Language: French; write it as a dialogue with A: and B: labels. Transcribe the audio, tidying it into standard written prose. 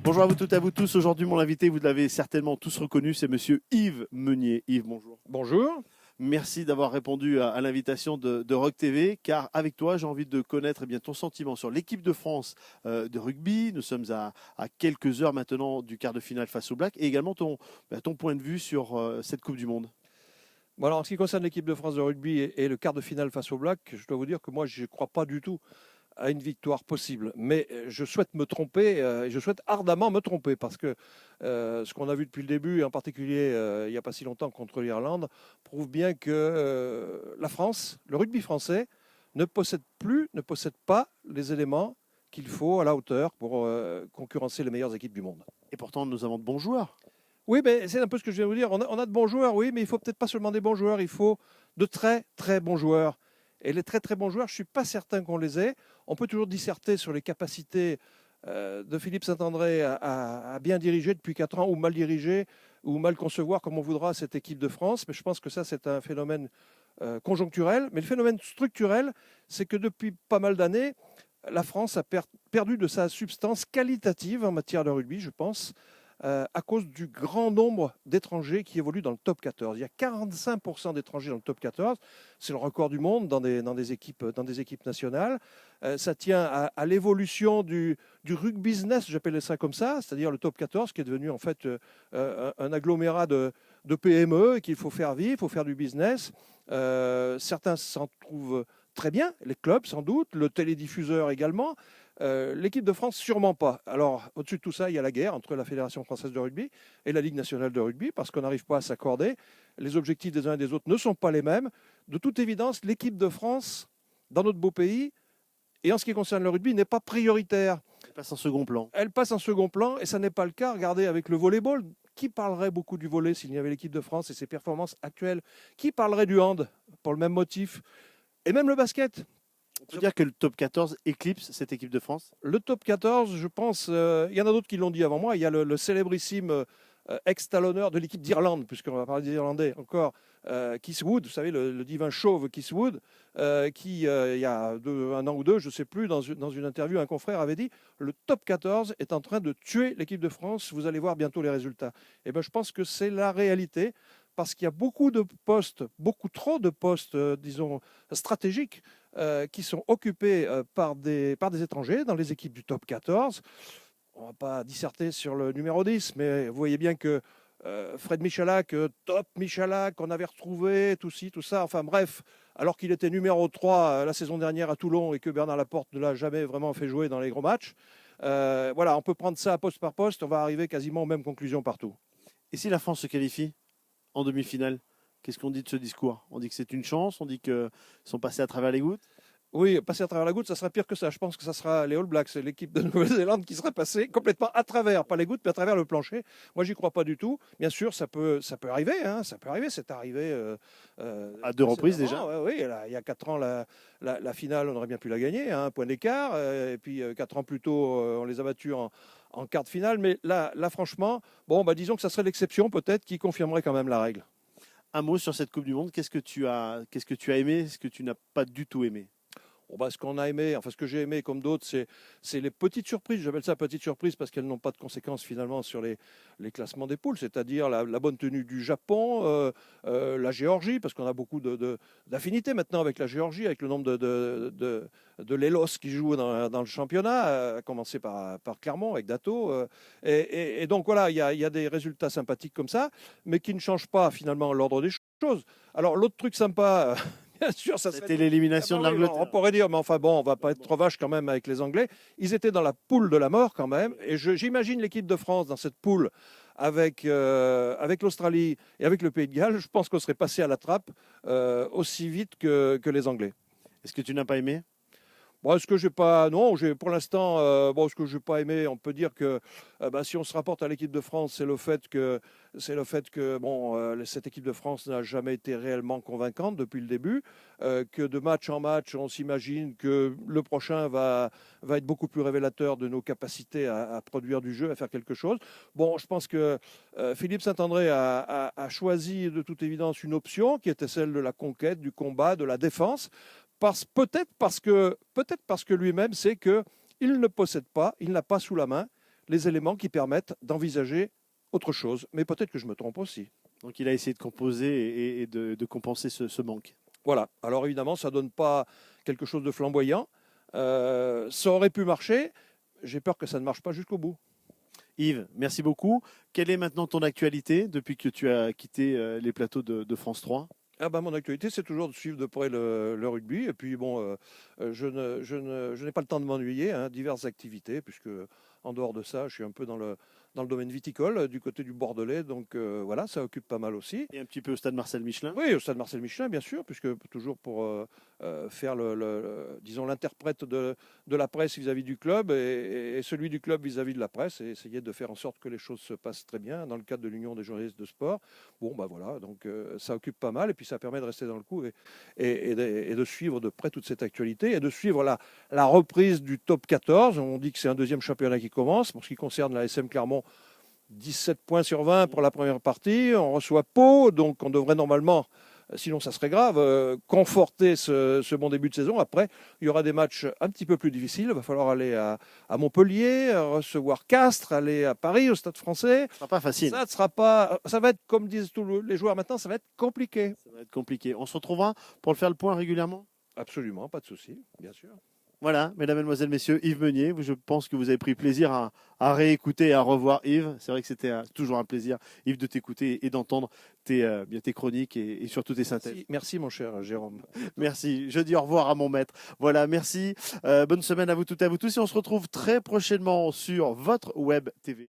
A: Bonjour à vous toutes et à vous tous. Aujourd'hui, mon invité, vous l'avez certainement tous reconnu, c'est monsieur Yves Meunier. Yves, bonjour.
B: Bonjour.
A: Merci d'avoir répondu à l'invitation de Rock TV, car avec toi, j'ai envie de connaître ton sentiment sur l'équipe de France de rugby. Nous sommes à quelques heures maintenant du quart de finale face aux Blacks, et également ton point de vue sur cette Coupe du Monde.
B: Bon, alors, en ce qui concerne l'équipe de France de rugby et le quart de finale face aux Blacks, je dois vous dire que moi, je ne crois pas du tout à une victoire possible. Mais je souhaite me tromper, et je souhaite ardemment me tromper, parce que ce qu'on a vu depuis le début, et en particulier il n'y a pas si longtemps contre l'Irlande, prouve bien que la France, le rugby français, ne possède pas les éléments qu'il faut à la hauteur pour concurrencer les meilleures équipes du monde.
A: Et pourtant, nous avons de bons joueurs.
B: Oui, mais c'est un peu ce que je viens de vous dire. On a de bons joueurs, oui, mais il faut peut-être pas seulement des bons joueurs, il faut de très, très bons joueurs. Et les très, très bons joueurs, je ne suis pas certain qu'on les ait. On peut toujours disserter sur les capacités de Philippe Saint-André à bien diriger depuis 4 ans, ou mal diriger, ou mal concevoir, comme on voudra, cette équipe de France. Mais je pense que ça, c'est un phénomène conjoncturel. Mais le phénomène structurel, c'est que depuis pas mal d'années, la France a perdu de sa substance qualitative en matière de rugby, je pense, à cause du grand nombre d'étrangers qui évoluent dans le top 14. Il y a 45% d'étrangers dans le top 14. C'est le record du monde dans des équipes nationales. Ça tient à l'évolution du rugby business, j'appelle ça comme ça, c'est-à-dire le top 14 qui est devenu en fait un agglomérat de PME et qu'il faut faire vivre, il faut faire du business. Certains s'en trouvent très bien, les clubs sans doute, le télédiffuseur également. L'équipe de France, sûrement pas. Alors, au-dessus de tout ça, il y a la guerre entre la Fédération française de rugby et la Ligue nationale de rugby, parce qu'on n'arrive pas à s'accorder. Les objectifs des uns et des autres ne sont pas les mêmes. De toute évidence, l'équipe de France, dans notre beau pays, et en ce qui concerne le rugby, n'est pas prioritaire.
A: Elle passe en second plan.
B: Elle passe en second plan, et ça n'est pas le cas. Regardez avec le volleyball. Qui parlerait beaucoup du volley s'il y avait l'équipe de France et ses performances actuelles? Qui parlerait du hand pour le même motif? Et même le basket.
A: On peut dire que le top 14 éclipse cette équipe de France.
B: Le top 14, je pense, il y en a d'autres qui l'ont dit avant moi. Il y a le célébrissime ex-talonneur de l'équipe d'Irlande, puisqu'on va parler des Irlandais encore, Keith Wood, vous savez, le divin chauve Keith Wood, qui, il y a un an ou deux, je ne sais plus, dans une interview, un confrère avait dit « Le top 14 est en train de tuer l'équipe de France, vous allez voir bientôt les résultats ». Et ben, je pense que c'est la réalité, parce qu'il y a beaucoup de postes, beaucoup trop de postes, disons, stratégiques, qui sont occupés par des étrangers dans les équipes du top 14. On ne va pas disserter sur le numéro 10, mais vous voyez bien que Fred Michalak, top Michalak, on avait retrouvé tout ci, tout ça. Enfin bref, alors qu'il était numéro 3 la saison dernière à Toulon et que Bernard Laporte ne l'a jamais vraiment fait jouer dans les gros matchs. Voilà, on peut prendre ça poste par poste, on va arriver quasiment aux mêmes conclusions partout.
A: Et si la France se qualifie en demi-finale, qu'est-ce qu'on dit de ce discours? On dit que c'est une chance, on dit qu'ils sont passés à travers les gouttes.
B: Oui, passer à travers la goutte, ça serait pire que ça. Je pense que ça sera les All Blacks, l'équipe de Nouvelle-Zélande qui serait passée complètement à travers, pas les gouttes, mais à travers le plancher. Moi, j'y crois pas du tout. Bien sûr, ça peut arriver. Hein, ça peut arriver. C'est arrivé
A: à 2 reprises déjà.
B: Oui, il y a 4 ans, la finale, on aurait bien pu la gagner, hein, un point d'écart. Et puis 4 ans plus tôt, on les a battus en quart de finale. Mais là, franchement, disons que ça serait l'exception peut-être qui confirmerait quand même la règle.
A: Un mot sur cette Coupe du Monde. Qu'est-ce que tu as aimé? Ce que tu n'as pas du tout aimé?
B: Ce qu'on a aimé, enfin ce que j'ai aimé comme d'autres, c'est les petites surprises. J'appelle ça petites surprises parce qu'elles n'ont pas de conséquences finalement sur les classements des poules, c'est-à-dire la bonne tenue du Japon, la Géorgie, parce qu'on a beaucoup d'affinités maintenant avec la Géorgie, avec le nombre de Lélos qui jouent dans le championnat, à commencer par Clermont avec Dato. Et donc voilà, il y a des résultats sympathiques comme ça, mais qui ne changent pas finalement l'ordre des choses. Alors l'autre truc sympa... Bien sûr, ça
A: c'était l'élimination de l'Angleterre.
B: On pourrait dire, mais enfin bon, on va pas être trop vache quand même avec les Anglais. Ils étaient dans la poule de la mort quand même. Et j'imagine l'équipe de France dans cette poule avec l'Australie et avec le Pays de Galles. Je pense qu'on serait passé à la trappe aussi vite que les Anglais.
A: Est-ce que tu n'as pas aimé?
B: Bon, ce que j'ai pas, non, pour l'instant, ce que j'ai pas aimé, on peut dire que si on se rapporte à l'équipe de France, c'est le fait que cette équipe de France n'a jamais été réellement convaincante depuis le début, que de match en match, on s'imagine que le prochain va être beaucoup plus révélateur de nos capacités à produire du jeu, à faire quelque chose. Bon, je pense que Philippe Saint-André a choisi de toute évidence une option qui était celle de la conquête, du combat, de la défense. Peut-être parce que lui-même sait qu'il ne possède pas, il n'a pas sous la main les éléments qui permettent d'envisager autre chose. Mais peut-être que je me trompe aussi.
A: Donc il a essayé de composer et de compenser ce manque.
B: Voilà. Alors évidemment, ça ne donne pas quelque chose de flamboyant. Ça aurait pu marcher. J'ai peur que ça ne marche pas jusqu'au bout.
A: Yves, merci beaucoup. Quelle est maintenant ton actualité depuis que tu as quitté les plateaux de France 3?
B: Mon actualité, c'est toujours de suivre de près le rugby. Et puis, je n'ai pas le temps de m'ennuyer, hein, diverses activités, puisque en dehors de ça, je suis un peu dans le domaine viticole, du côté du Bordelais. Donc, voilà, ça occupe pas mal aussi.
A: Et un petit peu au stade Marcel Michelin?
B: Oui, au stade Marcel Michelin, bien sûr, puisque toujours pour faire disons, l'interprète de la presse vis-à-vis du club et celui du club vis-à-vis de la presse, et essayer de faire en sorte que les choses se passent très bien dans le cadre de l'Union des journalistes de sport. Bon, voilà, donc ça occupe pas mal, et puis ça permet de rester dans le coup et de suivre de près toute cette actualité, et de suivre la reprise du top 14. On dit que c'est un deuxième championnat qui commence. Pour ce qui concerne la SM Clermont, 17 points sur 20 pour la première partie. On reçoit Pau, donc on devrait normalement, sinon ça serait grave, conforter ce bon début de saison. Après, il y aura des matchs un petit peu plus difficiles. Il va falloir aller à Montpellier, recevoir Castres, aller à Paris, au Stade Français.
A: Ce sera pas facile.
B: Ça va être, comme disent tous les joueurs maintenant, ça va être compliqué.
A: Ça va être compliqué. On se retrouvera pour le faire le point régulièrement?
B: Absolument, pas de souci, bien sûr.
A: Voilà, mesdames, mesdemoiselles, messieurs, Yves Meunier. Je pense que vous avez pris plaisir à réécouter et à revoir Yves. C'est vrai que c'était toujours un plaisir, Yves, de t'écouter et d'entendre tes chroniques et surtout tes synthèses.
B: Merci, mon cher Jérôme.
A: Merci. Je dis au revoir à mon maître. Voilà, merci. Bonne semaine à vous toutes et à vous tous. Et on se retrouve très prochainement sur votre Web TV.